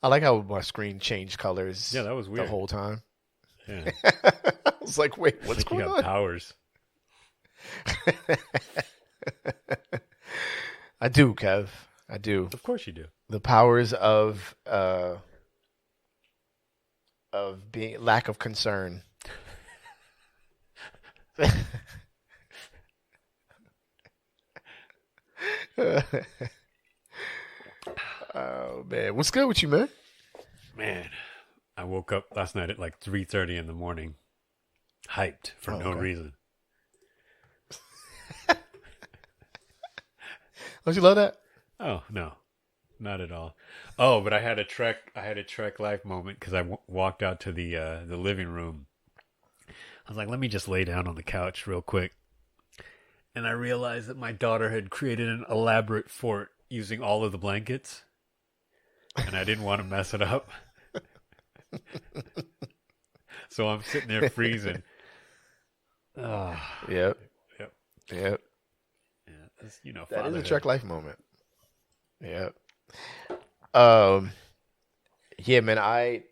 I like how my screen changed colors. Yeah, that was weird. The whole time. Yeah. I was like, wait, what's Like going you got on? powers. I do, Kev. I do. Of course you do. The powers of being lack of concern. Oh man, what's good with you, man? Man, I woke up last night at like 3:30 in the morning, hyped for no reason. Don't you love that? Oh no, not at all. Oh, but I had a Trek life moment because I walked out to the living room. I was like, let me just lay down on the couch real quick, and I realized that my daughter had created an elaborate fort using all of the blankets, and I didn't want to mess it up. So I'm sitting there freezing. Yep. Yep. Yep. Yeah, that's, you know, That is a fatherhood. Trek life moment. Yep. Yeah, man,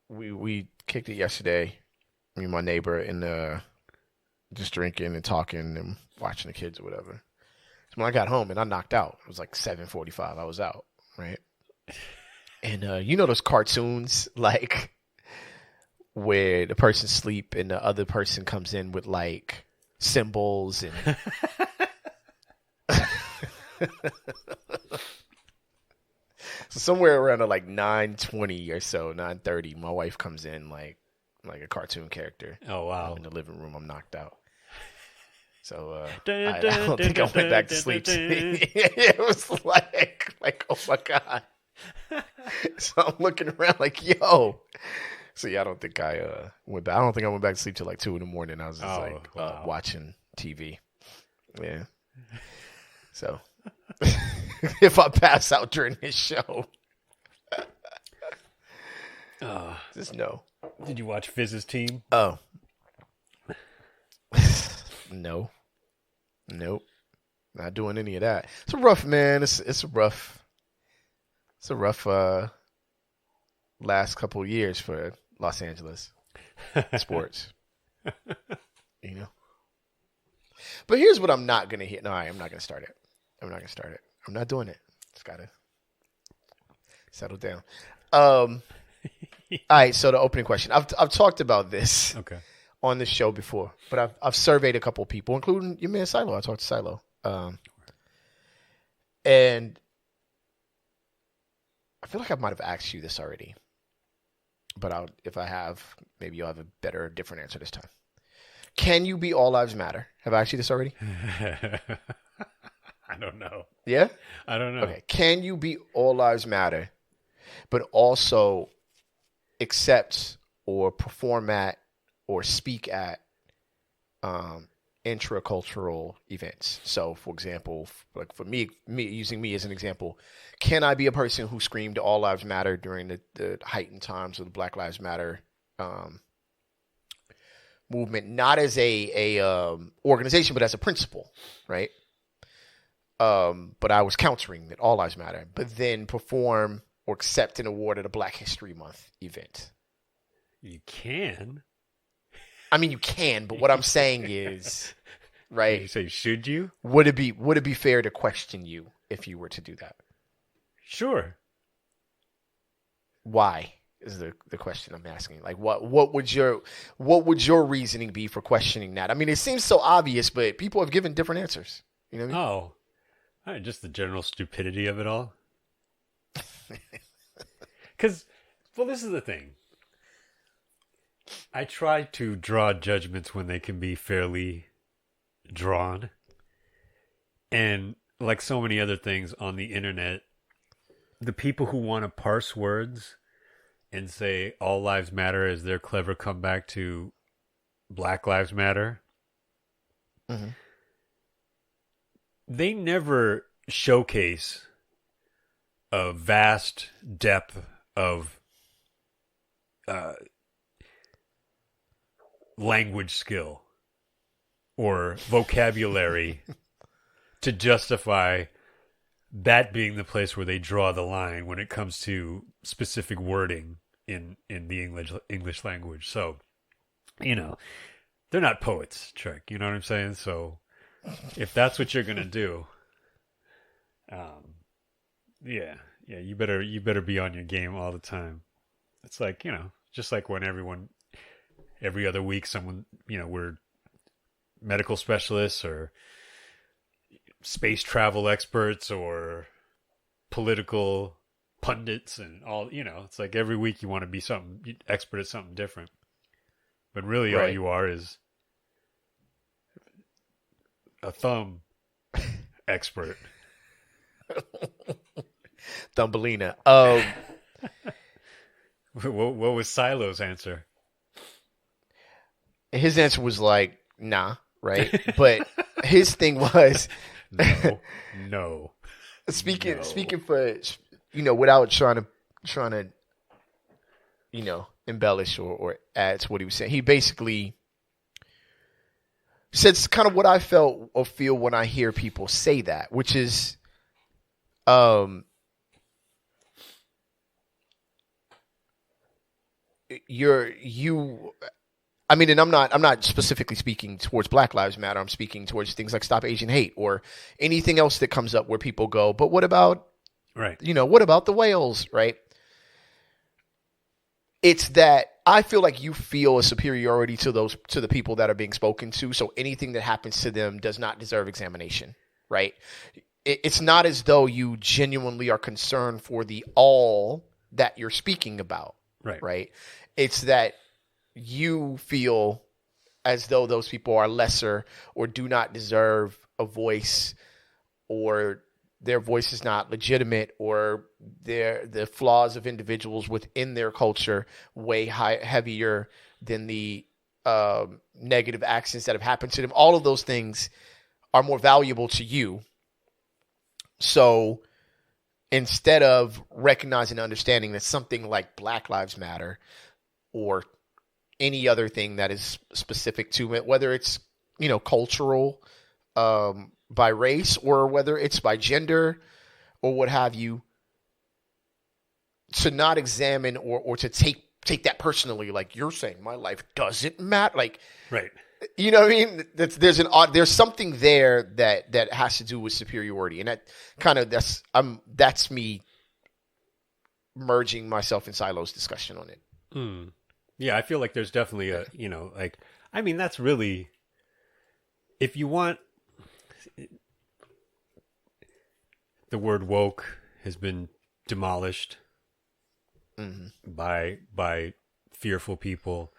we kicked it yesterday. Me and my neighbor and just drinking and talking and watching the kids or whatever. So when I got home and I knocked out, it was like 7:45. I was out, right? And you know those cartoons like where the person sleep and the other person comes in with like symbols and so somewhere around like 9:20 or so, 9:30, my wife comes in like a cartoon character. Oh wow! I'm in the living room, I'm knocked out. So I don't think I went back to sleep. It was like oh my god. So I'm looking around like yo. So yeah, I don't think I went back. I don't think I went back to sleep till like 2 a.m. I was just watching TV. Yeah. So if I pass out during this show, just no. Did you watch Fizz's team? Oh. No. Nope. Not doing any of that. It's a rough, man. It's a rough last couple of years for Los Angeles sports. You know. But here's what I'm not gonna hit. No, I'm not gonna start it. I'm not doing it. Just gotta settle down. All right, so the opening question. I've talked about this. Okay. On this show before, but I've surveyed a couple of people, including your man Silo. I talked to Silo, and I feel like I might have asked you this already, but if I have, maybe you'll have a better, different answer this time. Can you be All Lives Matter? Have I asked you this already? I don't know. Yeah, I don't know. Okay, can you be All Lives Matter, but also accept or perform at or speak at intracultural events? So, for example, like for me using me as an example, can I be a person who screamed "All Lives Matter" during the heightened times of the Black Lives Matter movement, not as a organization, but as a principle, right? But I was countering that all lives matter, but then perform or accept an award at a Black History Month event. You can. I mean, you can, but what I'm saying is, right? You say, should you? Would it be fair to question you if you were to do that? Sure. Why is the question I'm asking? Like, what would your reasoning be for questioning that? I mean, it seems so obvious, but people have given different answers. You know what I mean? Oh, all right, just the general stupidity of it all. Because, well, this is the thing. I try to draw judgments when they can be fairly drawn. And like so many other things on the internet, the people who want to parse words and say all lives matter as their clever comeback to Black Lives Matter, they never showcase a vast depth of language skill or vocabulary to justify that being the place where they draw the line when it comes to specific wording in the English language. So, they're not poets, Trek. You know what I'm saying? So, if that's what you're gonna do, yeah, you better be on your game all the time. It's like, just like when every other week, someone, we're medical specialists or space travel experts or political pundits and all, it's like every week you want to be something expert at something different. But really all you are is a thumb expert. Thumbelina. What was Silo's answer? His answer was like, nah, right? But his thing was no. Speaking for, without trying to embellish or add to what he was saying. He basically said kind of what I felt or feel when I hear people say that, which is and I'm not specifically speaking towards Black Lives Matter. I'm speaking towards things like Stop Asian Hate or anything else that comes up where people go, but what about, what about the whales, right? It's that I feel like you feel a superiority to the people that are being spoken to. So anything that happens to them does not deserve examination, right? It's not as though you genuinely are concerned for the all that you're speaking about, right? It's that you feel as though those people are lesser or do not deserve a voice, or their voice is not legitimate, or the flaws of individuals within their culture weigh heavier than the negative actions that have happened to them. All of those things are more valuable to you. So instead of recognizing and understanding that something like Black Lives Matter or any other thing that is specific to it, whether it's, cultural, by race, or whether it's by gender or what have you, to not examine or to take that personally, like you're saying my life doesn't matter. Like, right. You know what I mean? There's something there that has to do with superiority. And that kind of, that's me merging myself in Silo's discussion on it. Mm. Yeah, I feel like there's definitely that's really, if you want, the word woke has been demolished by fearful people.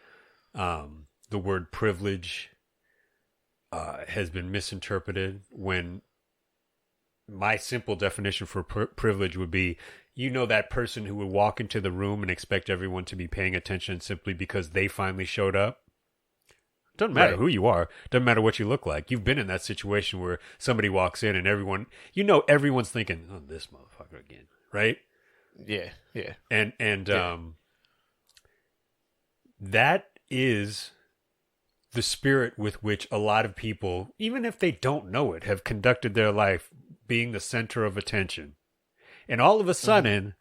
The word privilege has been misinterpreted, when my simple definition for privilege would be, that person who would walk into the room and expect everyone to be paying attention simply because they finally showed up. Doesn't matter who you are. Doesn't matter what you look like. You've been in that situation where somebody walks in and everyone's thinking, oh, this motherfucker again, right? Yeah, yeah. And that is the spirit with which a lot of people, even if they don't know it, have conducted their life, being the center of attention. And all of a sudden,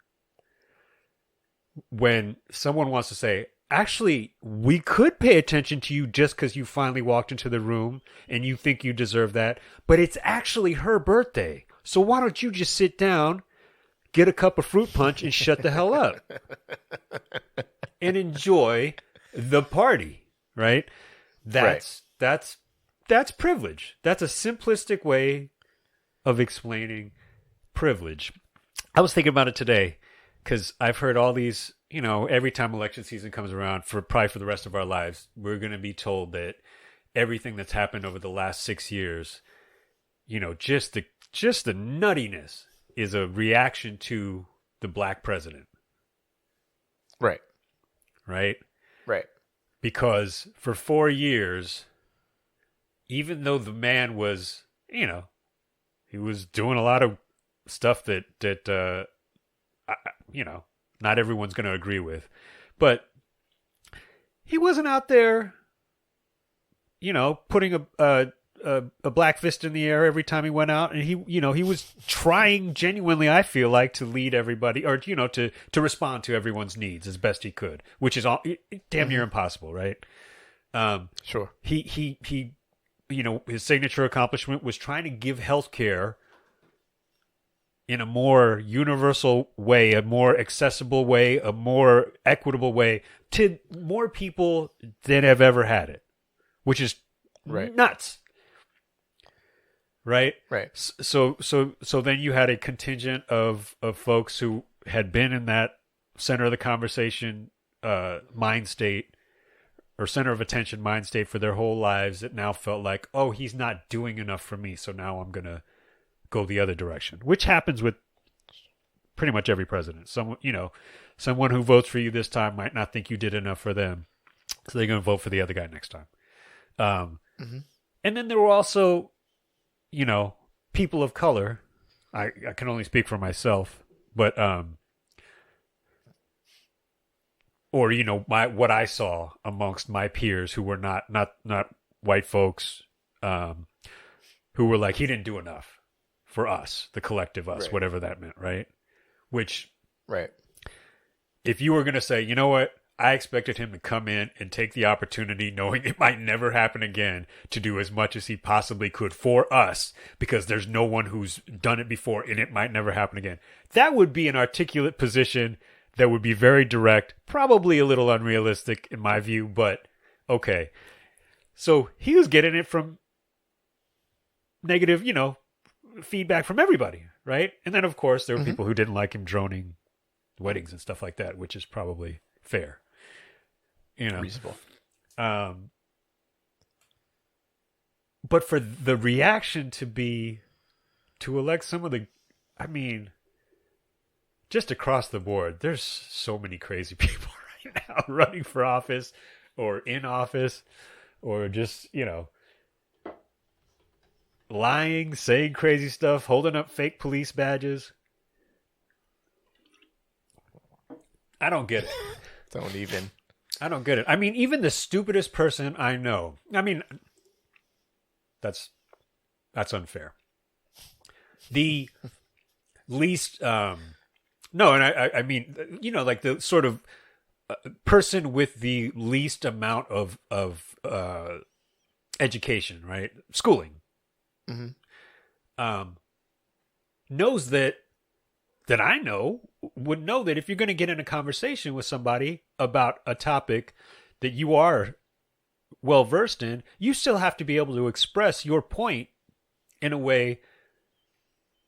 when someone wants to say, actually, we could pay attention to you just because you finally walked into the room and you think you deserve that, but it's actually her birthday. So why don't you just sit down, get a cup of fruit punch, and shut the hell up and enjoy the party, right? That's privilege. That's a simplistic way of explaining privilege. I was thinking about it today because I've heard all these, every time election season comes around, probably for the rest of our lives, we're going to be told that everything that's happened over the last 6 years, just the nuttiness is a reaction to the black president. Right. Right? Right. Because for 4 years, even though the man was, he was doing a lot of stuff that not everyone's going to agree with, but he wasn't out there, putting a a black fist in the air every time he went out, and he was trying genuinely, I feel like, to lead everybody, or to respond to everyone's needs as best he could, which is all damn near impossible, right? Sure. He his signature accomplishment was trying to give healthcare in a more universal way, a more accessible way, a more equitable way to more people than have ever had it, which is nuts. Right? Right. So then you had a contingent of folks who had been in that center of the conversation mind state, or center of attention mind state for their whole lives, that now felt like, oh, he's not doing enough for me, so now I'm going to go the other direction, which happens with pretty much every president. Someone who votes for you this time might not think you did enough for them, so they're going to vote for the other guy next time. And then there were also, people of color. I can only speak for myself, but or what I saw amongst my peers who were not white folks, who were like, he didn't do enough for us, the collective us, whatever that meant, right? Which, if you were going to say, you know what, I expected him to come in and take the opportunity, knowing it might never happen again, to do as much as he possibly could for us, because there's no one who's done it before and it might never happen again. That would be an articulate position that would be very direct, probably a little unrealistic in my view, but okay. So he was getting it from negative, feedback from everybody, right? And then, of course, there were people who didn't like him droning weddings and stuff like that, which is probably fair. Reasonable. But for the reaction to elect some of the, just across the board, there's so many crazy people right now running for office or in office, or just, lying, saying crazy stuff, holding up fake police badges. I don't get it. I don't get it. Even the stupidest person I know. That's unfair. The least, no, and I mean, like the sort of person with the least amount of education, right? Schooling. Knows that I know, would know that if you're going to get in a conversation with somebody about a topic that you are well versed in, you still have to be able to express your point in a way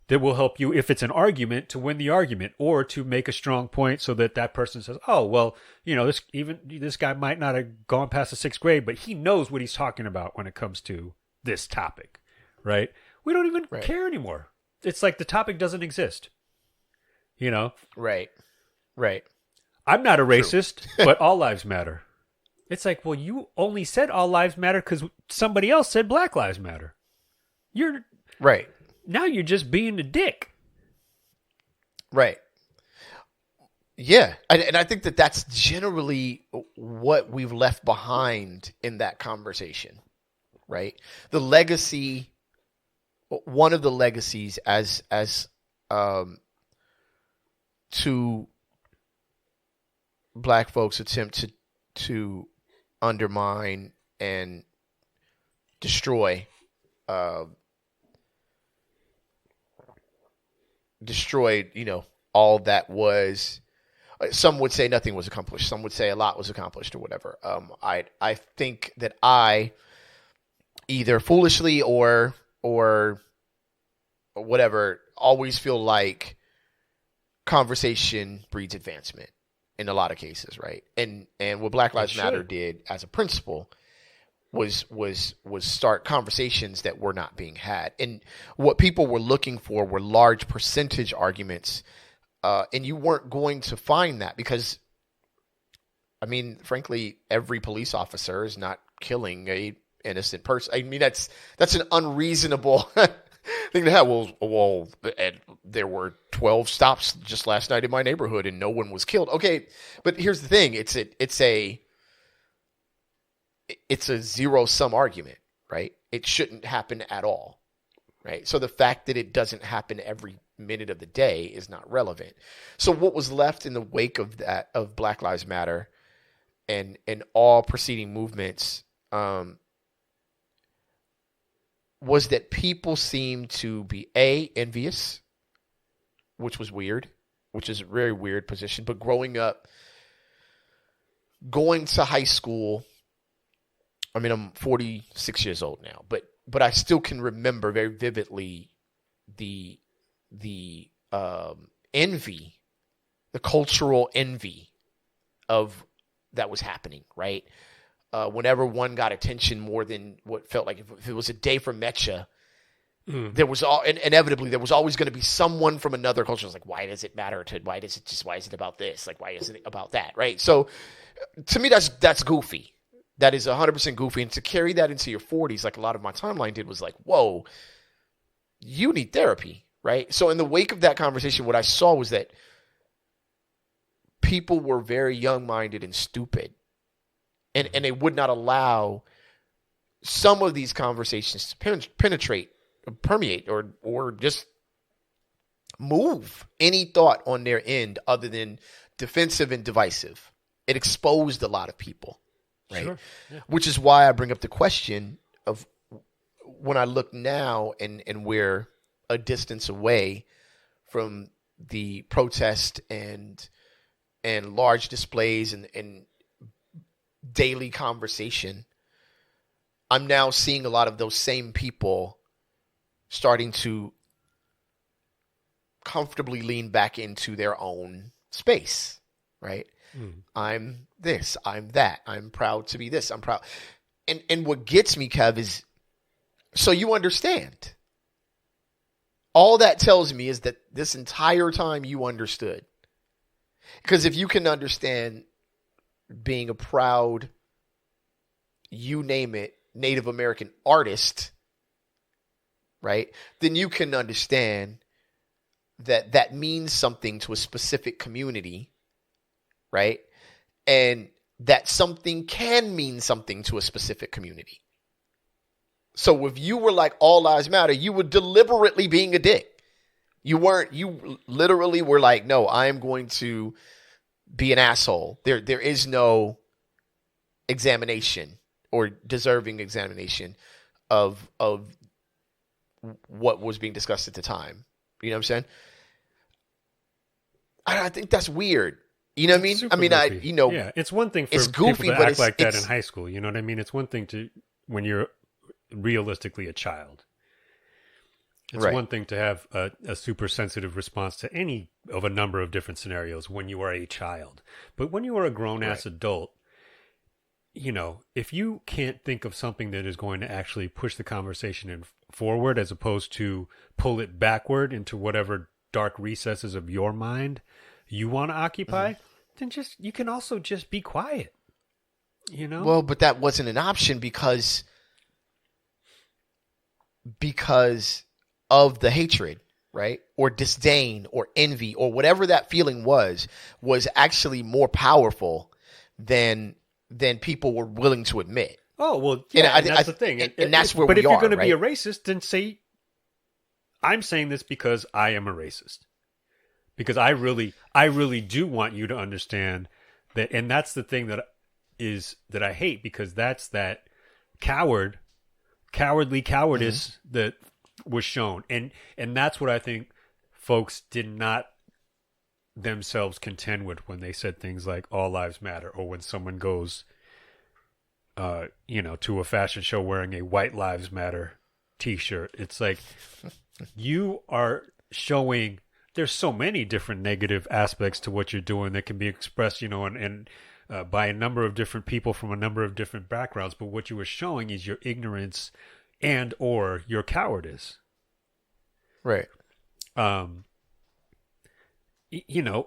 that will help you, if it's an argument, to win the argument, or to make a strong point so that that person says, oh, well, this guy might not have gone past the 6th grade, but he knows what he's talking about when it comes to this topic, right? We don't even care anymore. It's like the topic doesn't exist. Right. I'm not a racist, but all lives matter. It's like, well, you only said all lives matter because somebody else said Black Lives Matter. You're right. Now you're just being a dick. Right. Yeah. And I think that that's generally what we've left behind in that conversation, right? The legacy, one of the legacies as to black folks attempt to undermine and destroy all that was. Some would say nothing was accomplished. Some would say a lot was accomplished, or whatever. I think that I either foolishly or whatever always feel like conversation breeds advancement in a lot of cases, right? And what Black Lives Matter did as a principle was start conversations that were not being had. And what people were looking for were large percentage arguments, and you weren't going to find that because, frankly, every police officer is not killing a innocent person. That's an unreasonable thing to have. Well, and there were 12 stops just last night in my neighborhood and no one was killed. Okay, but here's the thing: it's a zero-sum argument, right? it shouldn't happen at all, right? So the fact that it doesn't happen every minute of the day is not relevant. So what was left in the wake of that, of Black Lives Matter and all preceding movements, was that people seemed to be envious, which was weird, which is a very weird position. But growing up, going to high school, I mean, I'm 46 years old now, but I still can remember very vividly the envy, the cultural envy of that was happening, right? Whenever one got attention more than what felt like, if it was a day for Mecha, there was inevitably there was always going to be someone from another culture was like, why does it matter why is it about this? Like, why isn't it about that? Right. So to me, that's goofy. That is 100% goofy. And to carry that into your 40s, like a lot of my timeline did, was like, whoa, you need therapy. Right. So in the wake of that conversation, what I saw was that people were very young-minded and stupid. And they would not allow some of these conversations to permeate, or just move any thought on their end other than defensive and divisive. It exposed a lot of people, right? Sure. Yeah. Which is why I bring up the question of when I look now and we're a distance away from the protest and large displays and daily conversation, I'm now seeing a lot of those same people starting to comfortably lean back into their own space, right? I'm this, I'm that, I'm proud to be this, I'm proud. And what gets me, Kev, is, so you understand. All that tells me is that this entire time you understood. Because if you can understand being a proud, you name it, Native American artist, right, then you can understand that means something to a specific community, right? And that something can mean something to a specific community. So if you were like, all lives matter, you were deliberately being a dick. You literally were like, no, I am going to be an asshole. There is no examination or deserving examination of what was being discussed at the time. You know what I'm saying? I think that's weird. You know what I mean? Super I mean, goofy. yeah, Yeah, it's one thing for it's goofy, people to but act like that in high school. You know what I mean? It's one thing to when you're realistically a child. It's right. one thing to have a super sensitive response to any of a number of different scenarios when you are a child. But when you are a grown-ass adult, you know, if you can't think of something that is going to actually push the conversation forward as opposed to pull it backward into whatever dark recesses of your mind you want to occupy, then you can also just be quiet. You know? Well, but that wasn't an option because of the hatred, right? Or disdain or envy or whatever that feeling was actually more powerful than people were willing to admit. Oh, well, yeah, and that's the thing. And that's where we are, But if you're going to right? be a racist, then say, I'm saying this because I am a racist. Because I really do want you to understand that, and that's the thing that I hate, because that's that cowardly cowardice that was shown. And that's what I think folks did not themselves contend with when they said things like all lives matter, or when someone goes to a fashion show wearing a white lives matter t-shirt. It's like, you are showing there's so many different negative aspects to what you're doing that can be expressed, and by a number of different people from a number of different backgrounds. But what you were showing is your ignorance and or your cowardice. Right. You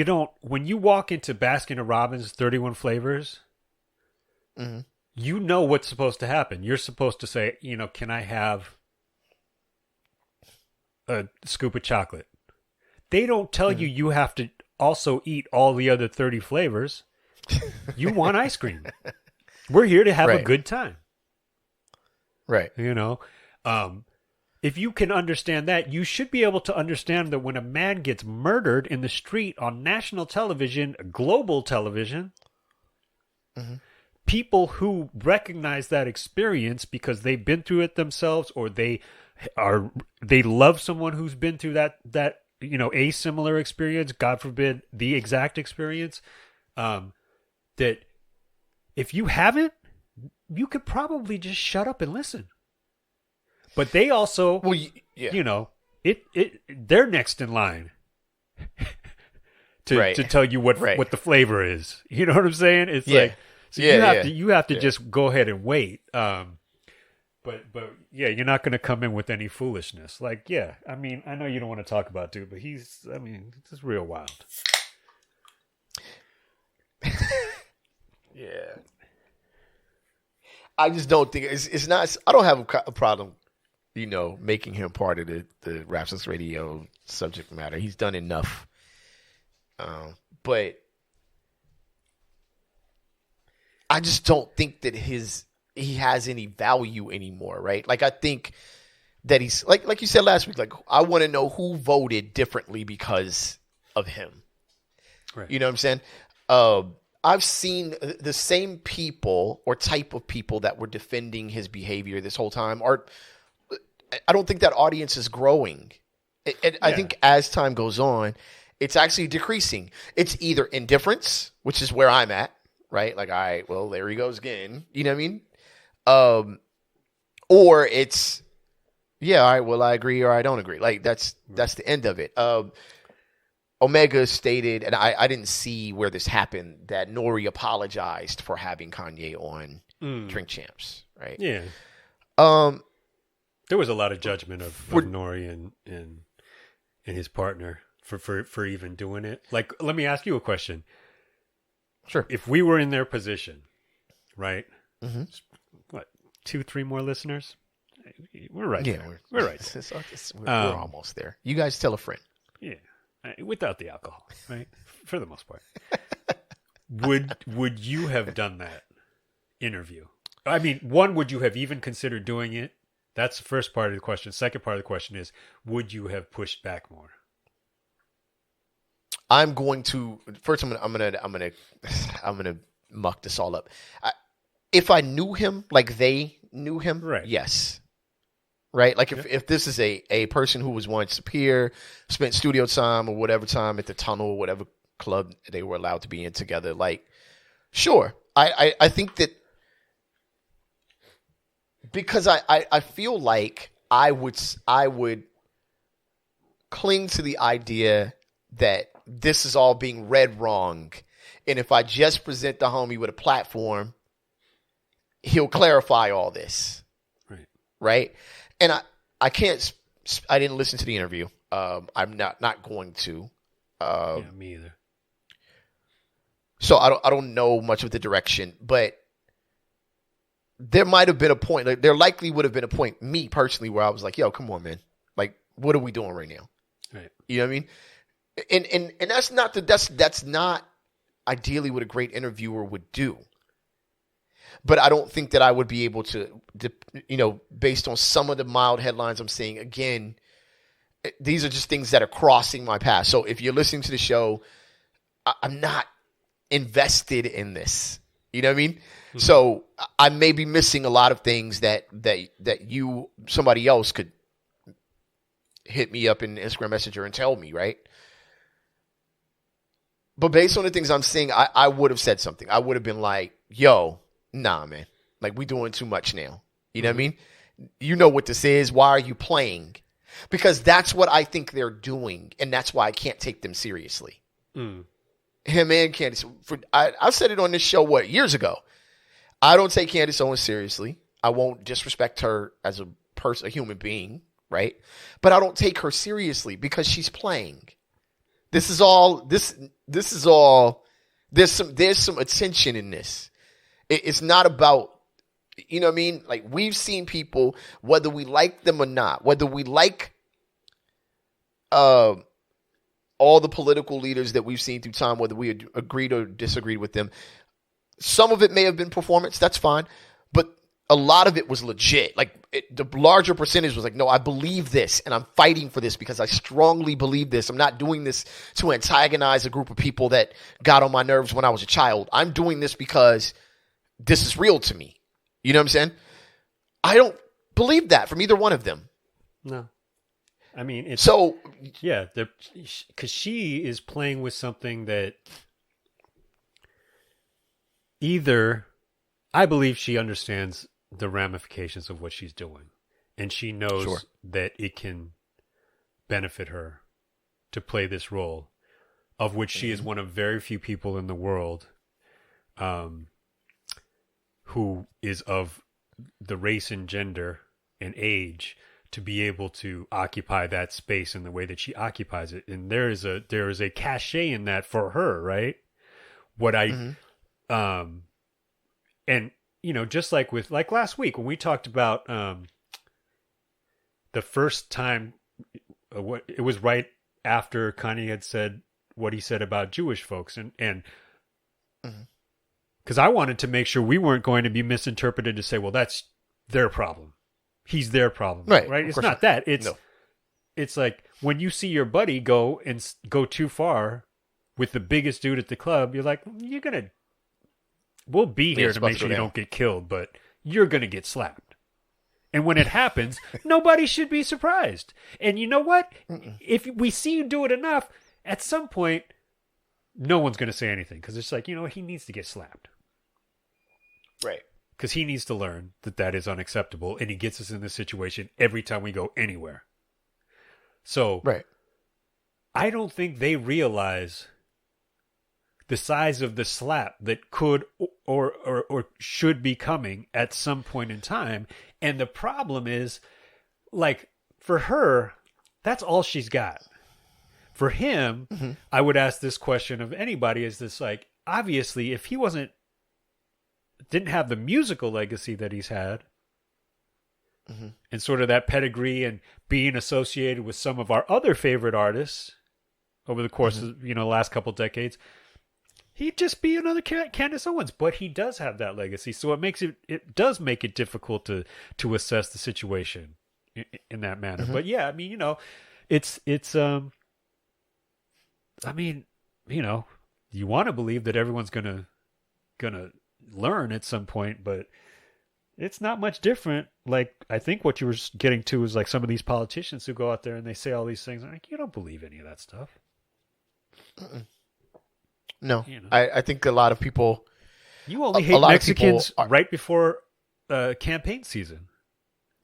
don't, when you walk into Baskin Robbins 31 flavors, you know what's supposed to happen. You're supposed to say, can I have a scoop of chocolate? They don't tell you have to also eat all the other 30 flavors. You want ice cream. We're here to have a good time. Right. You know, if you can understand that, you should be able to understand that when a man gets murdered in the street on national television, global television, people who recognize that experience because they've been through it themselves, or they love someone who's been through that you know, a similar experience, God forbid the exact experience, that if you haven't, you could probably just shut up and listen. But they also, well, you know, they're next in line to tell you what the flavor is. You know what I'm saying? It's like, so you have to just go ahead and wait. But yeah, you're not going to come in with any foolishness. Like, yeah, I mean, I know you don't want to talk about dude, but he's just real wild. Yeah. I just don't think it's not. I don't have a problem, you know, making him part of the Rapsons Radio subject matter. He's done enough. But I just don't think that he has any value anymore, right? Like, I think that he's like you said last week, like, I want to know who voted differently because of him. Right. You know what I'm saying? I've seen the same people or type of people that were defending his behavior this whole time. I don't think that audience is growing. I think as time goes on, it's actually decreasing. It's either indifference, which is where I'm at, right? Like, all right, well, there he goes again. You know what I mean? Or it's, yeah, all right, well, I agree or I don't agree. Like, that's the end of it. Omega stated, and I didn't see where this happened, that Nori apologized for having Kanye on Drink Champs, right? Yeah. There was a lot of judgment of Nori and his partner for even doing it. Like, let me ask you a question. Sure. If we were in their position, right? Mm-hmm. What, 2-3 more listeners? We're right there. We're right. We're almost there. You guys tell a friend. Yeah. Without the alcohol, right? For the most part. Would you have done that interview? I mean, one, would you have even considered doing it? That's the first part of the question. Second part of the question is, would you have pushed back more? I'm going to first. I'm gonna muck this all up. If I knew him like they knew him, right? Yes. Right? Like, if this is a person who was once a peer, spent studio time or whatever time at the Tunnel, whatever club they were allowed to be in together, like, sure. I think that because I feel like I would cling to the idea that this is all being read wrong. And if I just present the homie with a platform, he'll clarify all this. Right? And I can't. I didn't listen to the interview. I'm not going to. Yeah, me either. So I don't know much of the direction, but there might have been a point. Like, there likely would have been a point, me personally, where I was like, "Yo, come on, man! Like, what are we doing right now?" Right. You know what I mean? And that's not ideally what a great interviewer would do. But I don't think that I would be able to, you know, based on some of the mild headlines I'm seeing. Again, these are just things that are crossing my path. So if you're listening to the show, I'm not invested in this. You know what I mean? Mm-hmm. So I may be missing a lot of things that somebody else could hit me up in Instagram Messenger and tell me, right? But based on the things I'm seeing, I would have said something. I would have been like, yo, nah, man. Like, we doing too much now. You know what I mean? You know what this is. Why are you playing? Because that's what I think they're doing, and that's why I can't take them seriously. Him and Candace. I've said it on this show, years ago. I don't take Candace Owens seriously. I won't disrespect her as a human being, right? But I don't take her seriously because she's playing. This is all. This is all. There's some attention in this. It's not about, you know what I mean? Like, we've seen people, whether we like them or not, whether we like all the political leaders that we've seen through time, whether we agreed or disagreed with them, some of it may have been performance. That's fine. But a lot of it was legit. Like the larger percentage was like, no, I believe this and I'm fighting for this because I strongly believe this. I'm not doing this to antagonize a group of people that got on my nerves when I was a child. I'm doing this because this is real to me. You know what I'm saying? I don't believe that from either one of them. No. I mean, it's so yeah, because she is playing with something that either I believe she understands the ramifications of what she's doing, and she knows that it can benefit her to play this role, of which she is one of very few people in the world who is of the race and gender and age to be able to occupy that space in the way that she occupies it. And there is a cachet in that for her, right? What I, and you know, just like with, like last week when we talked about, the first time, what it was right after Kanye had said what he said about Jewish folks and because I wanted to make sure we weren't going to be misinterpreted to say, well, that's their problem. He's their problem, right? It's not that. It's like when you see your buddy go too far with the biggest dude at the club, you're like, we'll be here to make sure you don't get killed, but you're gonna get slapped. And when it happens, nobody should be surprised. And you know what? If we see you do it enough, at some point, no one's gonna say anything because it's like, you know, he needs to get slapped, right? Because he needs to learn that is unacceptable, and he gets us in this situation every time we go anywhere. So, I don't think they realize the size of the slap that could or should be coming at some point in time. And the problem is, like, for her, that's all she's got. For him, I would ask this question of anybody: is this like, obviously, if he didn't have the musical legacy that he's had, and sort of that pedigree and being associated with some of our other favorite artists over the course of, you know, the last couple decades, he'd just be another Candace Owens. But he does have that legacy, so it does make it difficult to assess the situation in that manner. But yeah, I mean, you know, it's I mean, you know, you want to believe that everyone's gonna learn at some point, but it's not much different. Like, I think what you were getting to is like some of these politicians who go out there and they say all these things. Like, you don't believe any of that stuff. No, you know. I think a lot of people. You only hate Mexicans right before campaign season.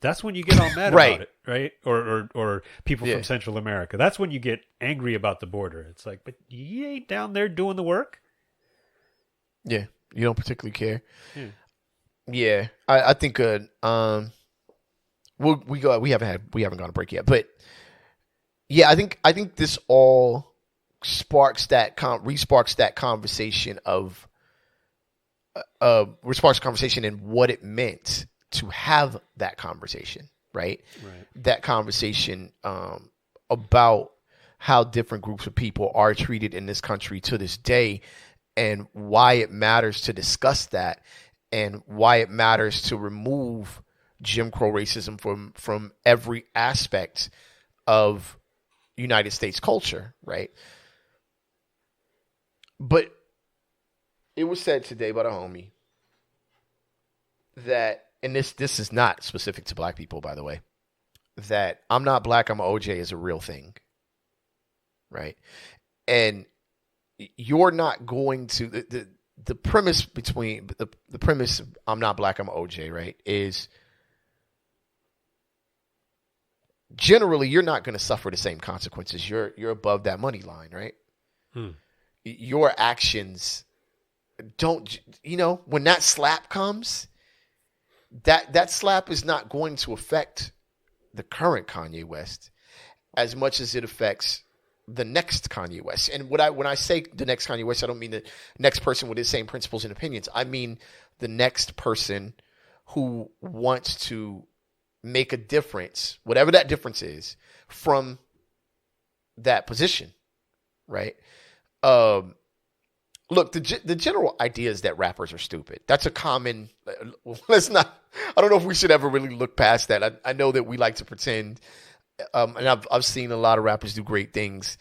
That's when you get all mad about it, right? Or people from Central America. That's when you get angry about the border. It's like, but you ain't down there doing the work. Yeah. You don't particularly care. Yeah, I think we haven't gone to break yet, but yeah, I think this all resparks that conversation and what it meant to have that conversation, right? That conversation about how different groups of people are treated in this country to this day, and why it matters to discuss that, and why it matters to remove Jim Crow racism from every aspect of United States culture, right? But it was said today by the homie that, and this is not specific to black people, by the way, that I'm not black, I'm a OJ is a real thing, right? And you're not going to the premise between the premise I'm not black, I'm OJ, right, is generally you're not going to suffer the same consequences. You're above that money line, right? Your actions don't, you know, when that slap comes, that slap is not going to affect the current Kanye West as much as it affects the next Kanye West. And when I say the next Kanye West, I don't mean the next person with the same principles and opinions. I mean the next person who wants to make a difference, whatever that difference is, from that position, right? look, the general idea is that rappers are stupid. That's a common. Let's not. I don't know if we should ever really look past that. I know that we like to pretend, and I've seen a lot of rappers do great things.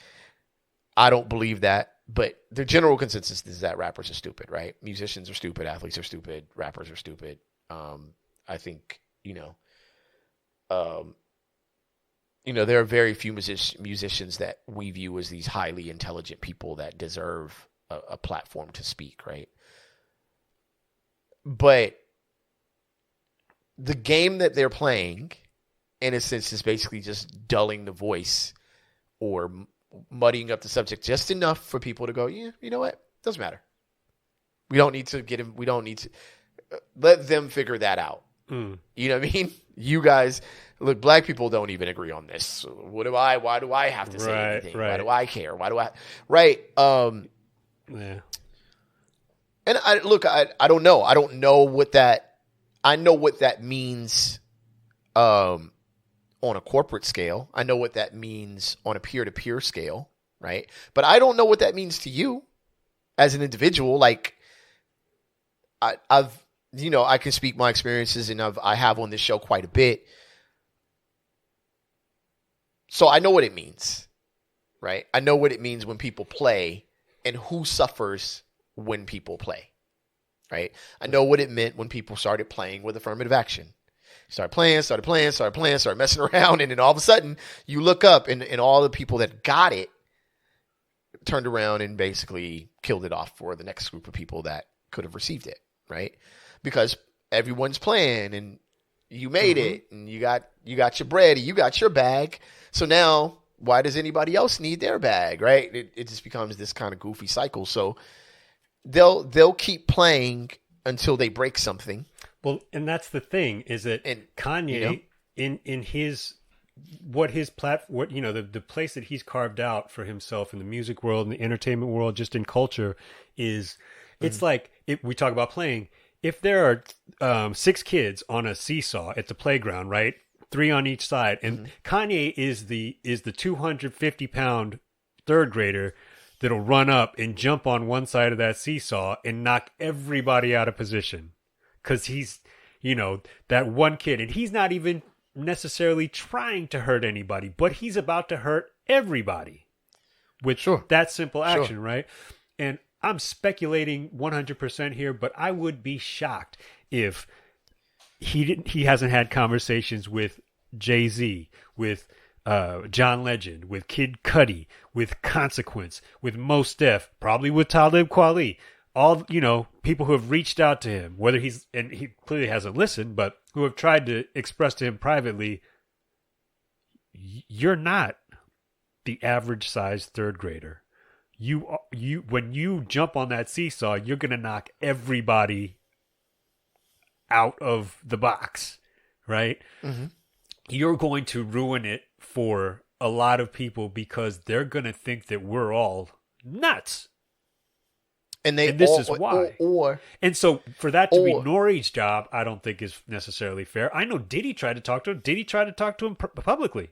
I don't believe that, but the general consensus is that rappers are stupid, right? Musicians are stupid, athletes are stupid, rappers are stupid. I think there are very few musicians that we view as these highly intelligent people that deserve a platform to speak, right? But the game that they're playing, in a sense, is basically just dulling the voice or muddying up the subject just enough for people to go, yeah, you know what? Doesn't matter. We don't need to get him. We don't need to let them figure that out. You know what I mean? You guys, look, black people don't even agree on this. Why do I have to say anything? Right. Why do I care? Right. Yeah. And I don't know. I don't know what that, I know what that means, on a corporate scale. I know what that means on a peer-to-peer scale. Right. But I don't know what that means to you as an individual. Like I can speak my experiences, and I have on this show quite a bit. So I know what it means, right? I know what it means when people play and who suffers when people play, right? I know what it meant when people started playing with affirmative action. Started messing around, and then all of a sudden you look up and all the people that got it turned around and basically killed it off for the next group of people that could have received it, right? Because everyone's playing and you made it and you got your bread, you got your bag. So now why does anybody else need their bag, right? It just becomes this kind of goofy cycle. So they'll keep playing until they break something. Well, and that's the thing is that Kanye in his platform, the place that he's carved out for himself in the music world and the entertainment world, just in culture, is it's like we talk about playing. If there are 6 kids on a seesaw at the playground, right, 3 on each side, and Kanye is the 250-pound third grader that'll run up and jump on one side of that seesaw and knock everybody out of position, because he's that one kid, and he's not even necessarily trying to hurt anybody, but he's about to hurt everybody with that simple action, right? And I'm speculating 100% here, but I would be shocked if he hasn't had conversations with Jay-Z, with John Legend, with Kid Cudi, with Consequence, with Mos Def, probably with Talib Kweli. All, people who have reached out to him, whether and he clearly hasn't listened, but who have tried to express to him privately, you're not the average sized third grader. When you jump on that seesaw, you're going to knock everybody out of the box, right? Mm-hmm. You're going to ruin it for a lot of people because they're going to think that we're all nuts. And this is why. And so for that to be Nori's job, I don't think is necessarily fair. I know Diddy tried to talk to him. Diddy tried to talk to him publicly.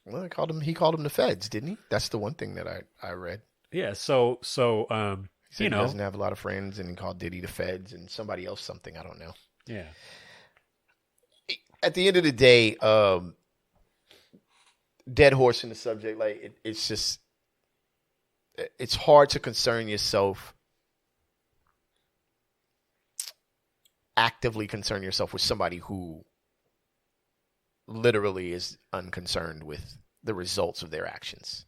Well, he called him the feds, didn't he? That's the one thing that I read. Yeah, so he said he doesn't have a lot of friends, and he called Diddy the feds and somebody else something, I don't know. Yeah. At the end of the day, dead horse in the subject, like it's just it's hard to actively concern yourself with somebody who literally is unconcerned with the results of their actions.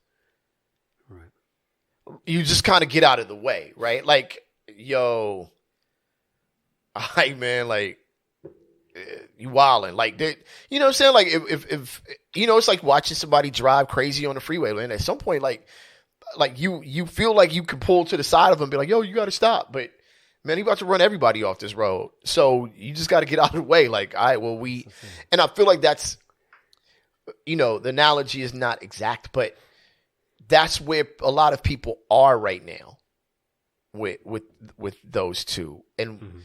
Right. You just kind of get out of the way, right? Like, yo, man, like, you wildin'. Like, you know what I'm saying? Like, if it's like watching somebody drive crazy on the freeway, man. At some point, like you feel like you can pull to the side of them and be like, yo, you got to stop. But, man, he about to run everybody off this road. So you just got to get out of the way. Like, all right, well, and I feel like that's, the analogy is not exact, but that's where a lot of people are right now with those two. And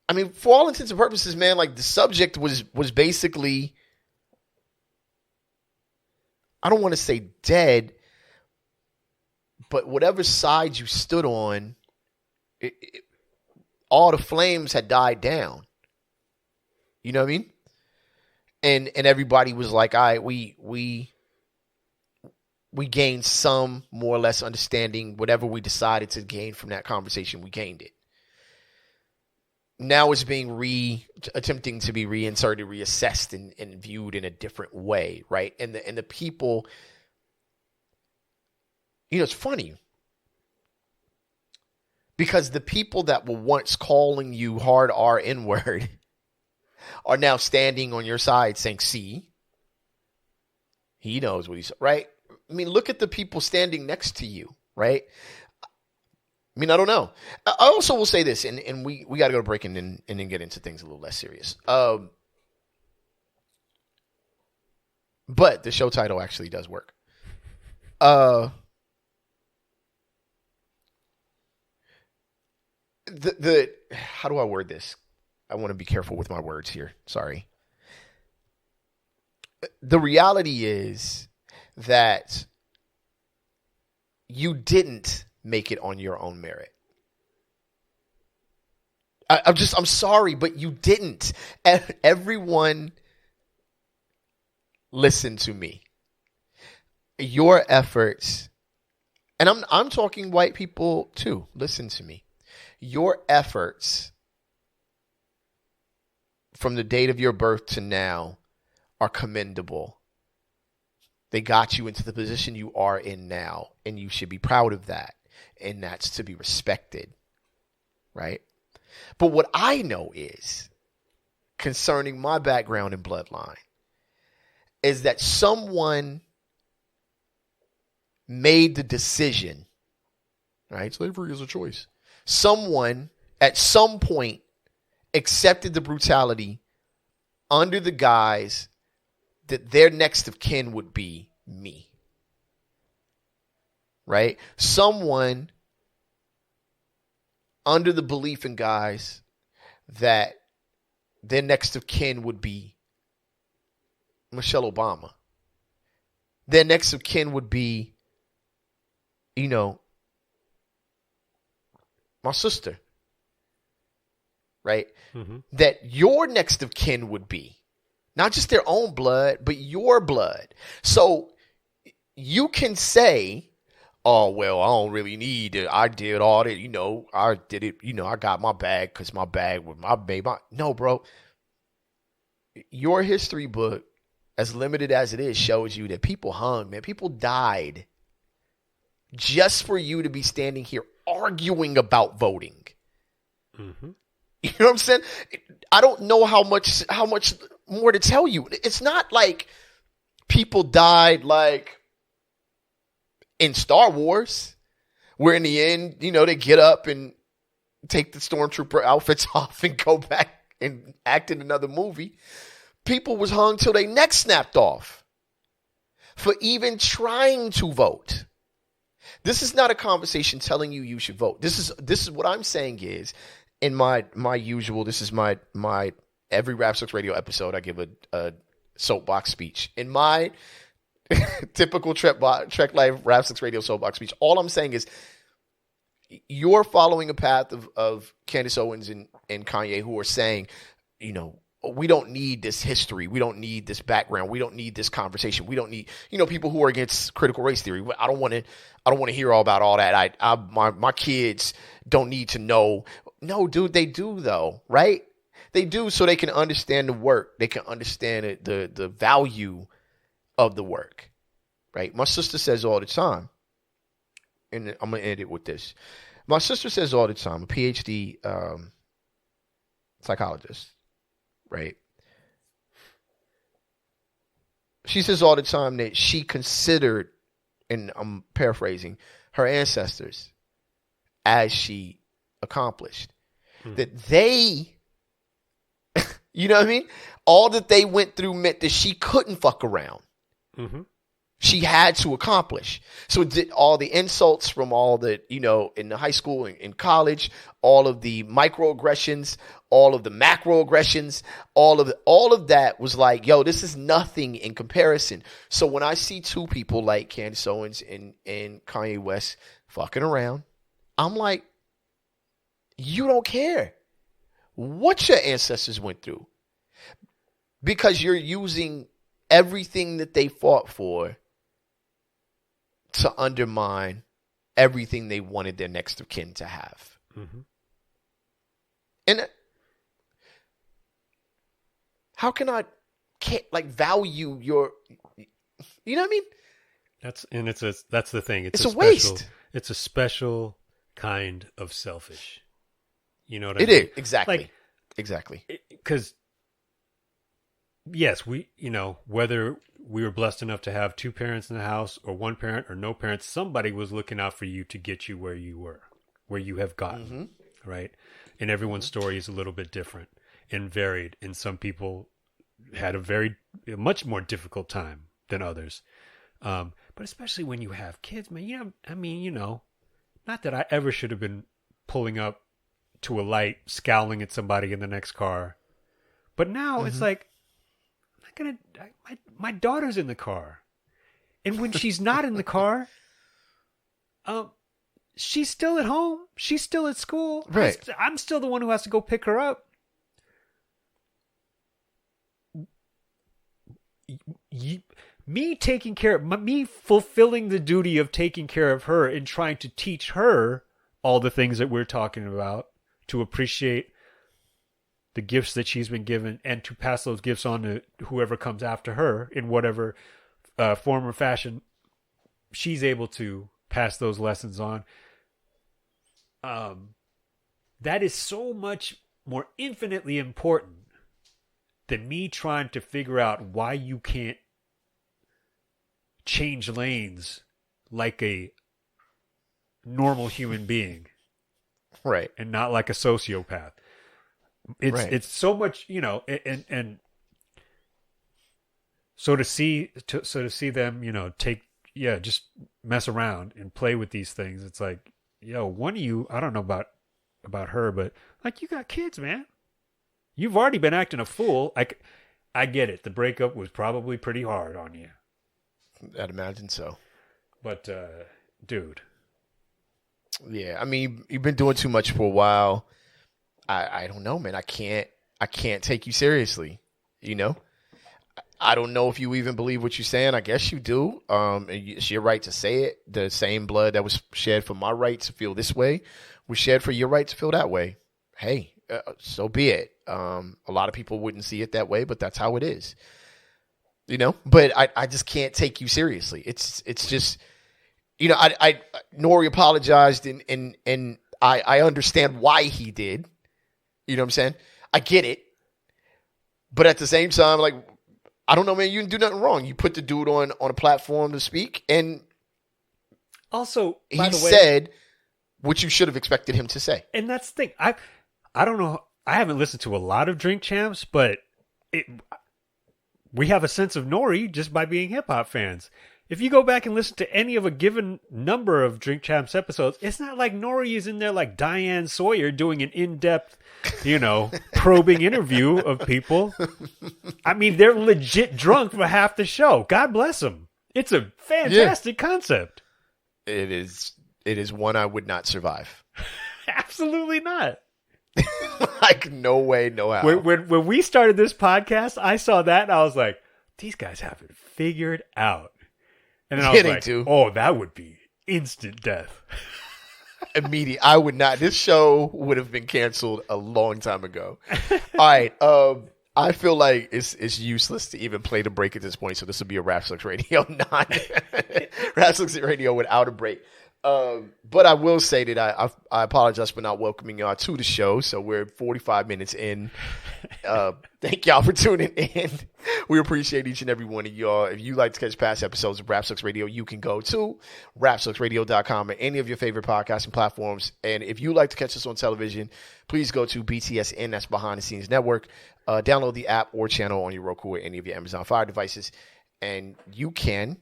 I mean, for all intents and purposes, man, like the subject was basically, I don't want to say dead, But whatever side you stood on, all the flames had died down. You know what I mean? And everybody was like, all right, we gained some more or less understanding. Whatever we decided to gain from that conversation, we gained it. Now it's being attempting to be reinserted, reassessed, and viewed in a different way, right? And the people, it's funny. Because the people that were once calling you hard R N-word are now standing on your side saying, see, he knows what he's, right? I mean, look at the people standing next to you, right? I mean, I don't know. I also will say this, and we got to go to break and then get into things a little less serious. But the show title actually does work. How do I word this? I want to be careful with my words here. Sorry. The reality is that you didn't make it on your own merit. I'm sorry, but you didn't. Everyone, listen to me. Your efforts, and I'm talking white people too. Listen to me. Your efforts from the date of your birth to now are commendable. They got you into the position you are in now, and you should be proud of that. And that's to be respected, right? But what I know is, concerning my background and bloodline, is that someone made the decision, right? Slavery is a choice. Someone at some point accepted the brutality under the guise that their next of kin would be me. Right? Someone under the belief and guise that their next of kin would be Michelle Obama. Their next of kin would be, my sister, right? Mm-hmm. That your next of kin would be not just their own blood, but your blood. So you can say, oh, well, I don't really need it. I did all that, I did it, I got my bag because my bag was my baby. No, bro. Your history book, as limited as it is, shows you that people hung, man. People died just for you to be standing here arguing about voting. Mm-hmm. You know what I'm saying? I don't know how much more to tell you. It's not like people died like in Star Wars, where in the end, they get up and take the stormtrooper outfits off and go back and act in another movie. People was hung till their neck snapped off for even trying to vote. This is not a conversation telling you should vote. This is what I'm saying is, in my usual, this is my every Rap Sucks Radio episode, I give a soapbox speech. In my typical Trek Live Rap Sucks Radio soapbox speech, all I'm saying is, you're following a path of Candace Owens and Kanye, who are saying, we don't need this history. We don't need this background. We don't need this conversation. We don't need, people who are against critical race theory. I don't want to hear all about all that. My kids don't need to know. No, dude, they do though, right? They do, so they can understand the work. They can understand the value of the work, right? My sister says all the time, and I'm going to end it with this. My sister says all the time, a PhD psychologist, right? She says all the time that she considered, and I'm paraphrasing, her ancestors as she accomplished. That they, you know what I mean? All that they went through meant that she couldn't fuck around. Mm-hmm. she had to accomplish. So all the insults from all the, in the high school and in college, all of the microaggressions, all of the macroaggressions, all of that was like, yo, this is nothing in comparison. So when I see two people like Candace Owens and Kanye West fucking around, I'm like, you don't care what your ancestors went through, because you're using everything that they fought for to undermine everything they wanted their next of kin to have. Mm-hmm. And how can I value your, you know what I mean? That's the thing. It's a waste. It's a special kind of selfish. You know what I mean? It is. Exactly. Exactly. Because yes, whether we were blessed enough to have two parents in the house or one parent or no parents, somebody was looking out for you to get you where you were, where you have gotten, right? And everyone's story is a little bit different and varied. And some people had a much more difficult time than others. But especially when you have kids, man, not that I ever should have been pulling up to a light, scowling at somebody in the next car. But now it's like, my daughter's in the car, and when she's not in the car, she's still at home. She's still at school. Right. I'm still the one who has to go pick her up. Me fulfilling the duty of taking care of her and trying to teach her all the things that we're talking about, to appreciate the gifts that she's been given, and to pass those gifts on to whoever comes after her in whatever form or fashion she's able to pass those lessons on. That is so much more infinitely important than me trying to figure out why you can't change lanes like a normal human being. Right. And not like a sociopath. It's so much, and so to see them, just mess around and play with these things. It's like, one of you, I don't know about her, but like, you got kids, man. You've already been acting a fool. I get it. The breakup was probably pretty hard on you. I'd imagine so. But, dude. Yeah, I mean, you've been doing too much for a while. I don't know, man. I can't take you seriously. I don't know if you even believe what you're saying. I guess you do. It's your right to say it. The same blood that was shed for my right to feel this way was shed for your right to feel that way. Hey, so be it. A lot of people wouldn't see it that way, but that's how it is. But I just can't take you seriously. It's just, Nori apologized and I understand why he did. You know what I'm saying? I get it. But at the same time, like, I don't know, man, you didn't do nothing wrong. You put the dude on a platform to speak, and also, he said what you should have expected him to say. And that's the thing. I don't know. I haven't listened to a lot of Drink Champs, but we have a sense of Nori just by being hip-hop fans. If you go back and listen to any of a given number of Drink Champs episodes, it's not like Nori is in there like Diane Sawyer doing an in-depth, probing interview of people. I mean, they're legit drunk for half the show. God bless them. It's a fantastic concept. It is one I would not survive. Absolutely not. Like, no way, no how. When we started this podcast, I saw that and I was like, these guys have it figured out. And then I was like, oh, that would be instant death. Immediate. I would not. This show would have been canceled a long time ago. All right. I feel like it's useless to even play the break at this point. So this would be a Rapsux Radio, not Rapsux Radio without a break. But I will say that I apologize for not welcoming y'all to the show. So we're 45 minutes in. Thank y'all for tuning in. We appreciate each and every one of y'all. If you like to catch past episodes of Rapsux Radio, you can go to rapsuxradio.com or any of your favorite podcasting platforms. And if you like to catch us on television, please go to BTSN, that's Behind the Scenes Network. Download the app or channel on your Roku or any of your Amazon Fire devices. And you can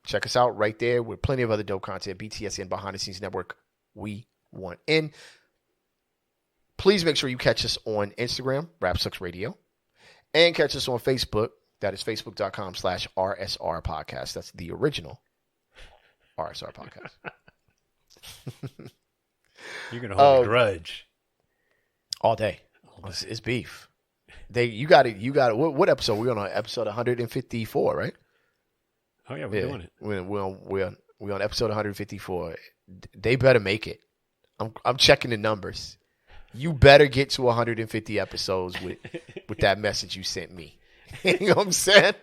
Check us out right there with plenty of other dope content. BTSN Behind the Scenes Network. We want in. Please make sure you catch us on Instagram, Rap Sucks Radio, and catch us on Facebook. That is facebook.com/RSR podcast. That's the original RSR podcast. You're going to hold a grudge. All day. It's beef. You got it. What episode? We're on episode 154, right? Oh, yeah, we're doing it. We're on episode 154. They better make it. I'm checking the numbers. You better get to 150 episodes with that message you sent me. You know what I'm saying?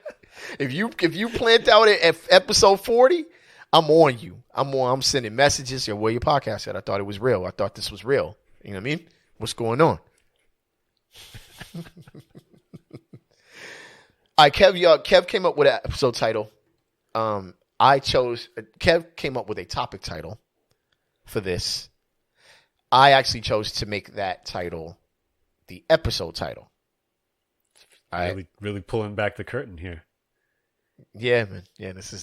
If you plant out at episode 40, I'm on you. I'm sending messages. Where your podcast at? I thought it was real. I thought this was real. You know what I mean? What's going on? All right, Kev came up with an episode title. Kev came up with a topic title for this. I actually chose to make that title the episode title. Really pulling back the curtain here. Yeah, man. Yeah, this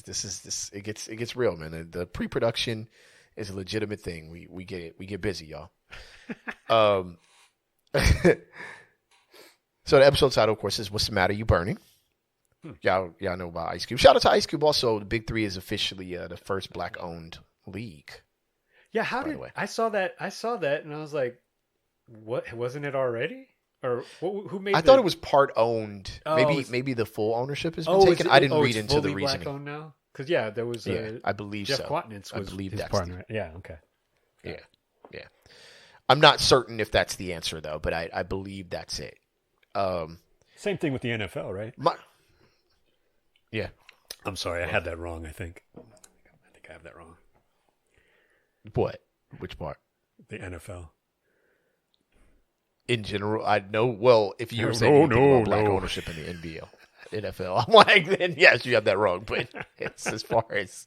it gets real, man. The pre-production is a legitimate thing. We get it. We get busy, y'all. So the episode title, of course, is "What's the Matter? You Burning?" Y'all know about Ice Cube. Shout out to Ice Cube. Also, the Big Three is officially the first black-owned league. Yeah, I saw that, and I was like, "What? Wasn't it already?" Or who made? I thought it was part owned. Maybe the full ownership has been taken. I didn't read into the reasoning. Black owned now, because there was. I believe Jeff so. Quatnitz was his partner. Yeah. Okay. Yeah. I'm not certain if that's the answer though, but I believe that's it. Same thing with the NFL, right? Yeah. I'm sorry, I had that wrong. I think I have that wrong. What? Which part? The NFL. In general, I know. Well, if you were saying about black ownership in the NFL, I'm like, then yes, you have that wrong. But it's as far as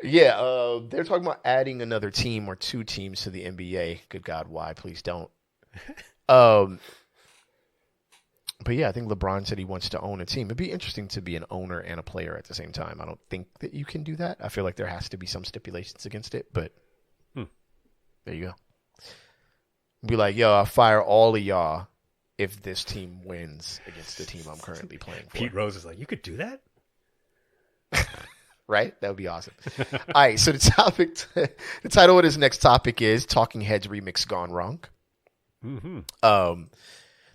yeah, they're talking about adding another team or two teams to the NBA. Good God, why? Please don't. But yeah, I think LeBron said he wants to own a team. It'd be interesting to be an owner and a player at the same time. I don't think that you can do that. I feel like there has to be some stipulations against it, but there you go. Be like, yo, I'll fire all of y'all if this team wins against the team I'm currently playing for. Pete Rose is like, you could do that? Right? That would be awesome. All right, so the title of this next topic is Talking Heads Remix Gone Wrong. Mm-hmm.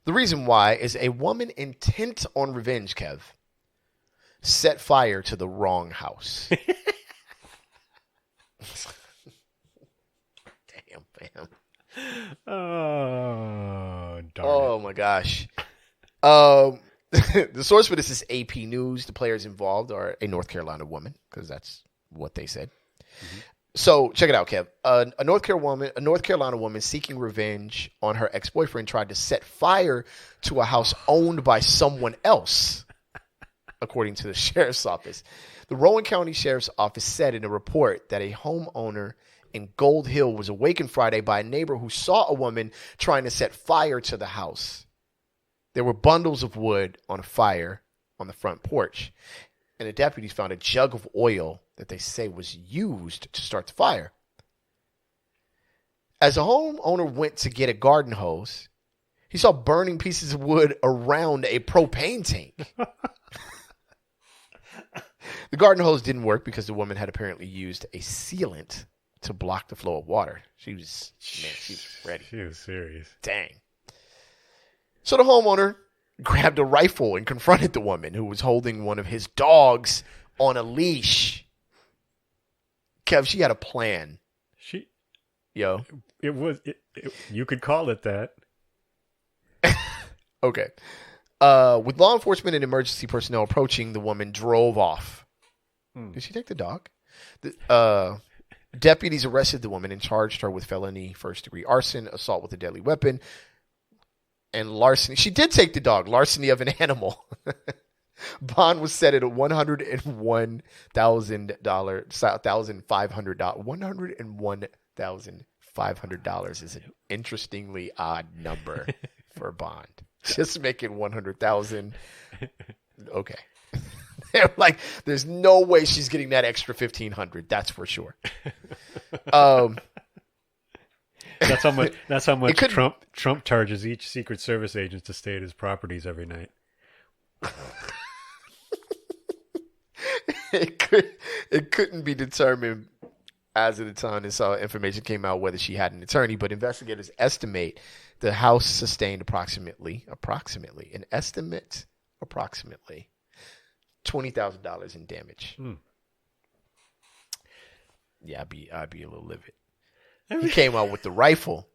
The reason why is a woman intent on revenge, Kev, set fire to the wrong house. Damn, fam. Oh, darn Oh, my gosh. The source for this is AP News. The players involved are a North Carolina woman, because that's what they said. Mm-hmm. So check it out, Kev. A North Carolina woman seeking revenge on her ex-boyfriend tried to set fire to a house owned by someone else, according to the sheriff's office. The Rowan County Sheriff's Office said in a report that a homeowner in Gold Hill was awakened Friday by a neighbor who saw a woman trying to set fire to the house. There were bundles of wood on a fire on the front porch, and the deputies found a jug of oil that they say was used to start the fire. As the homeowner went to get a garden hose, he saw burning pieces of wood around a propane tank. The garden hose didn't work because the woman had apparently used a sealant to block the flow of water. She was ready. She was serious. Dang. So the homeowner grabbed a rifle and confronted the woman who was holding one of his dogs on a leash. Kev, she had a plan. You could call it that. Okay. With law enforcement and emergency personnel approaching, the woman drove off. Did she take the dog? Deputies arrested the woman and charged her with felony first-degree arson, assault with a deadly weapon, and larceny. She did take the dog. Larceny of an animal. Bond was set at $101,500. $101,500 is an interestingly odd number for a bond. just making 100,000. Okay. They're like, there's no way she's getting that extra 1,500. That's for sure. That's how much Trump charges each Secret Service agent to stay at his properties every night. It couldn't be determined as of the time this information came out whether she had an attorney, but investigators estimate the house sustained approximately $20,000 in damage. Yeah, I'd be a little livid. He came out with the rifle.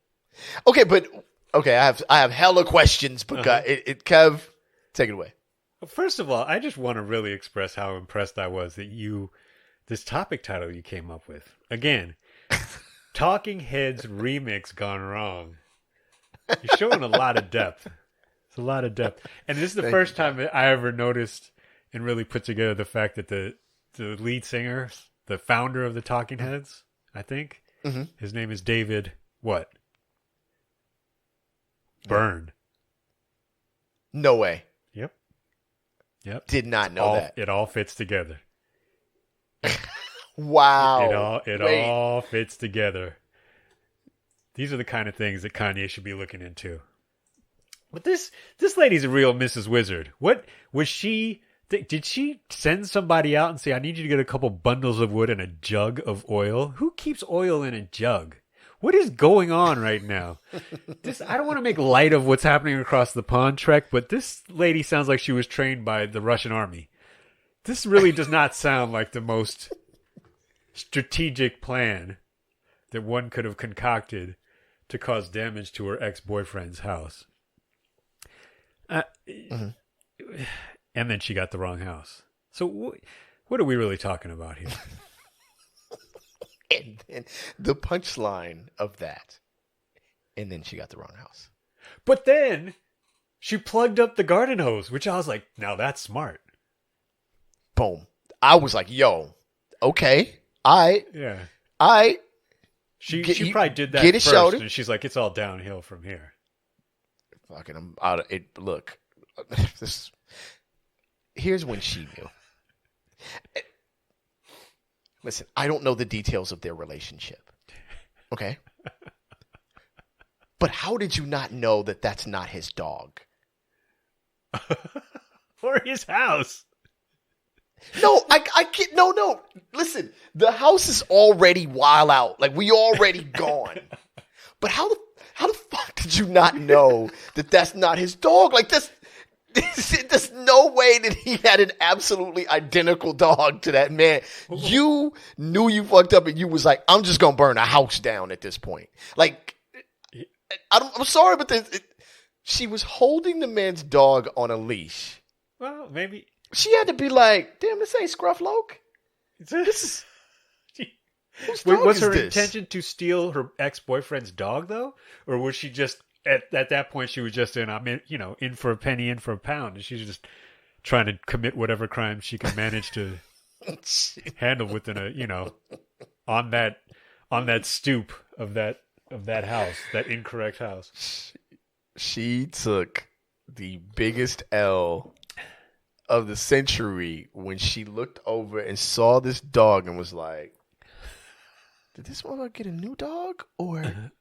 Okay, I have hella questions, but Kev, take it away. Well, first of all, I just want to really express how impressed I was that this topic title you came up with. Again, Talking Heads remix gone wrong. You're showing a lot of depth. It's a lot of depth. And this is the first time that I ever noticed and really put together the fact that the lead singer, the founder of the Talking Heads, I think, his name is David what? Byrne. No way. Yep. Did not know that. It all fits together. Wow. It all fits together. These are the kind of things that Kanye should be looking into. But this lady's a real Mrs. Wizard. What was she? Did she send somebody out and say, "I need you to get a couple bundles of wood and a jug of oil"? Who keeps oil in a jug? What is going on right now? I don't want to make light of what's happening across the pond, Trek, but this lady sounds like she was trained by the Russian army. This really does not sound like the most strategic plan that one could have concocted to cause damage to her ex-boyfriend's house. And then she got the wrong house. So what are we really talking about here? And then the punchline of that. And then she got the wrong house. But then she plugged up the garden hose, which I was like, now that's smart. Boom. I was like, yo, okay. She probably did that first, shoulder. And she's like, it's all downhill from here. Fucking, I'm out of it. Look, here's when she knew. Listen, I don't know the details of their relationship. Okay? But how did you not know that that's not his dog? Or his house? No, I can't. No. Listen, the house is already wild out. Like, we already gone. But how the fuck did you not know that that's not his dog? Like, there's no way that he had an absolutely identical dog to that man. You knew you fucked up and you was like, I'm just going to burn a house down at this point. Like, I'm sorry, but she was holding the man's dog on a leash. Well, maybe. She had to be like, damn, this ain't Scruff Loke. This is... Was her intention to steal her ex-boyfriend's dog, though? Or was she just... At that point, she was just in for a penny, in for a pound, and she's just trying to commit whatever crime she can manage to handle within on that stoop of that house, that incorrect house. She took the biggest L of the century when she looked over and saw this dog and was like, "Did this motherfucker get a new dog or?"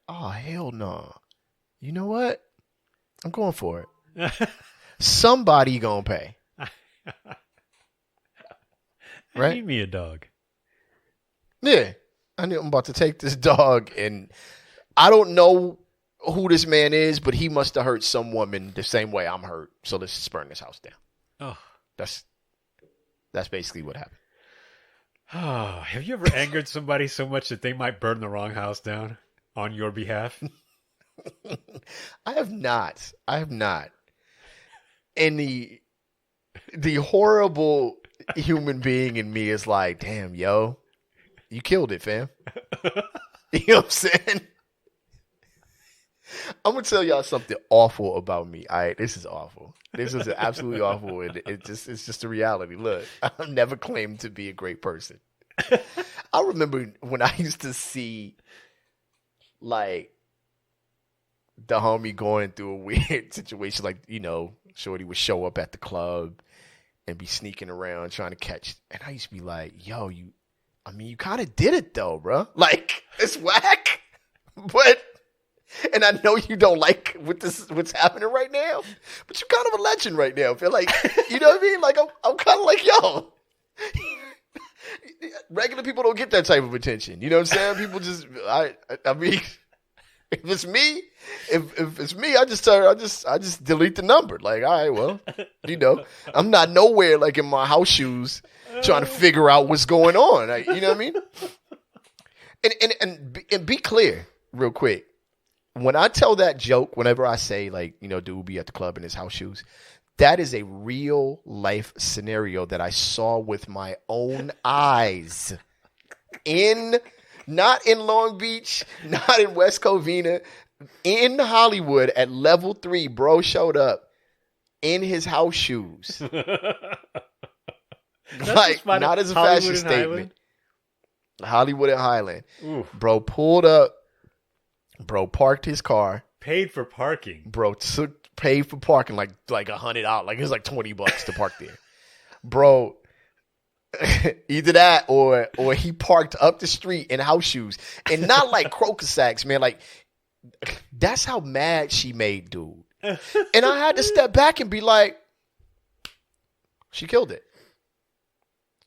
Oh, hell no. You know what? I'm going for it. Somebody gonna pay. Right? I need me a dog. Yeah. I'm about to take this dog, and I don't know who this man is, but he must have hurt some woman the same way I'm hurt. So let's just burn this house down. Oh. That's basically what happened. Oh, have you ever angered somebody so much that they might burn the wrong house down on your behalf? I have not. And the horrible human being in me is like, damn, yo, you killed it, fam. You know what I'm saying? I'm gonna tell y'all something awful about me. All right, this is awful. This is absolutely awful. And it's just a reality. Look, I've never claimed to be a great person. I remember when I used to see like the homie going through a weird situation, like, Shorty would show up at the club and be sneaking around trying to catch. And I used to be like, yo, you kind of did it though, bro. Like, it's whack, but, and I know you don't like what's happening right now, but you're kind of a legend right now. I feel like, you know what I mean? Like, I'm kind of like, yo, regular people don't get that type of attention. You know what I'm saying? People just, I mean, if it's me, I just delete the number. Like, all right, well, I'm not nowhere like in my house shoes trying to figure out what's going on. You know what I mean? And be clear real quick. When I tell that joke, whenever I say like, dude will be at the club in his house shoes, that is a real life scenario that I saw with my own eyes not in Long Beach, not in West Covina, in Hollywood at level 3, bro showed up in his house shoes. Like, not as a fashion statement. Hollywood and Highland. Oof. Bro pulled up. Bro parked his car. Paid for parking. Bro paid for parking like $100. Like, it was like $20 to park there. Bro, either that or he parked up the street in house shoes. And not like croaker sacks, man. Like, that's how mad she made dude. And I had to step back and be like, she killed it.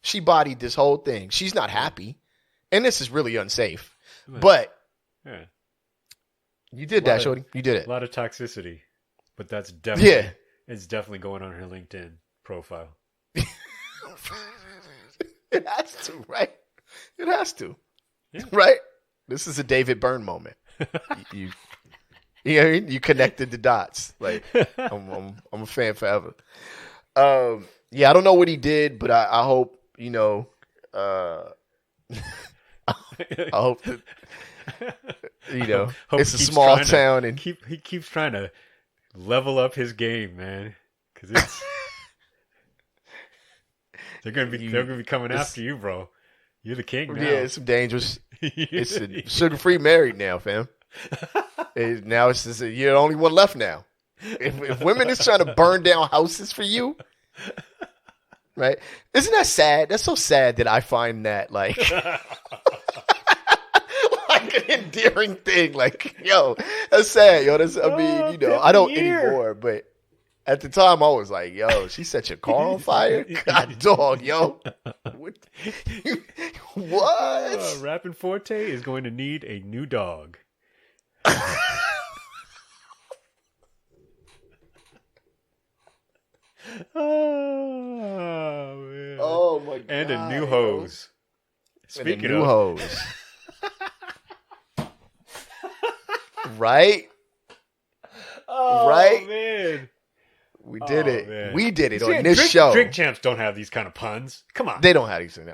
She bodied this whole thing. She's not happy. And this is really unsafe. But yeah. You did that, Shorty. You did it. A lot of toxicity. But that's definitely, yeah. It's definitely going on her LinkedIn profile. It has to, right? It has to. Yeah. Right? This is a David Byrne moment. You know what I mean? You connected the dots. Like, I'm a fan forever. Yeah, I don't know what he did, but I hope, I hope that, it's a small town, and he keeps trying to level up his game, man, because it's they're gonna be coming after you, bro. You're the king now. Yeah, it's some dangerous. It's a sugar-free married now, fam. Now it's just you're the only one left now. If women is trying to burn down houses for you, right? Isn't that sad? That's so sad that I find that like like an endearing thing. Like, yo, that's sad, yo. I don't anymore, but at the time I was like, yo, she set your car on fire? God dog, yo. What? Rappin' Forte is going to need a new dog. Oh, man. Oh, my God. And a new hose. Speaking of hose. Right? Oh, right? Man. We did it. Man. We did it on this show. Drink champs don't have these kind of puns. Come on. They don't have these. No.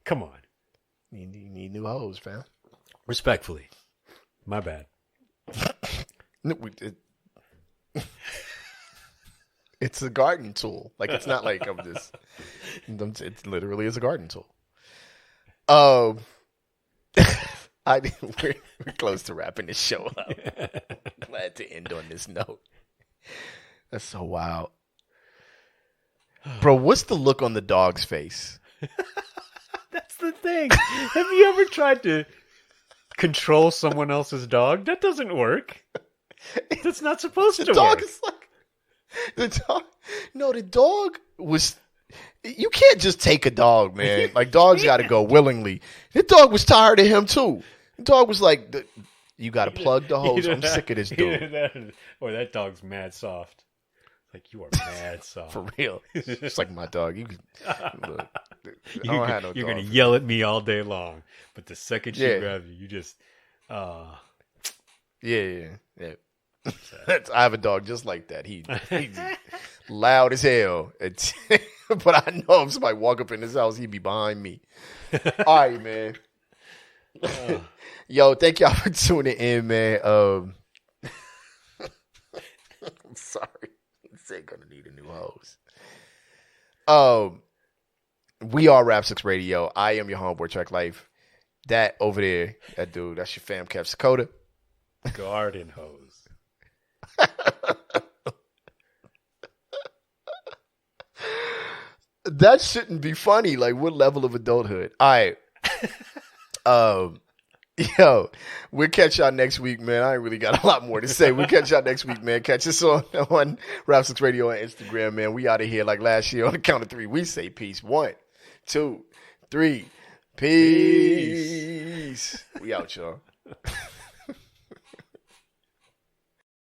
Come on. You need new hose, fam. Respectfully. My bad. It's a garden tool. Like, it's not like I'm just. It literally is a garden tool. We're close to wrapping this show up. Glad to end on this note. That's so wild. Bro, what's the look on the dog's face? That's the thing. Have you ever tried to control someone else's dog? That doesn't work. That's not supposed to dog work. Is like, the dog was. You can't just take a dog, man. Like, dogs got to go willingly. The dog was tired of him too. The dog was like, "You got to plug the hose. I'm sick of this dude." Or that dog's mad soft. Like, you are mad soft. For real. It's like my dog. You're going to yell at me all day long. But the second she grabs you, you just... Yeah. I have a dog just like that. He's loud as hell. But I know if somebody walk up in his house, he'd be behind me. All right, man. Yo, thank y'all for tuning in, man. I'm sorry. Ain't gonna need a new hose. We are Rap 6 Radio. I am your homeboy Track Life. That over there, that dude, that's your fam Kev Sakota. Garden hose. That shouldn't be funny. Like, what level of adulthood? All right. Yo, we'll catch y'all next week, man. I ain't really got a lot more to say. We'll catch y'all next week, man. Catch us on Rap 6 Radio on Instagram, man. We out of here like last year on the count of 3. We say peace. 1, 2, 3. Peace. We out, y'all.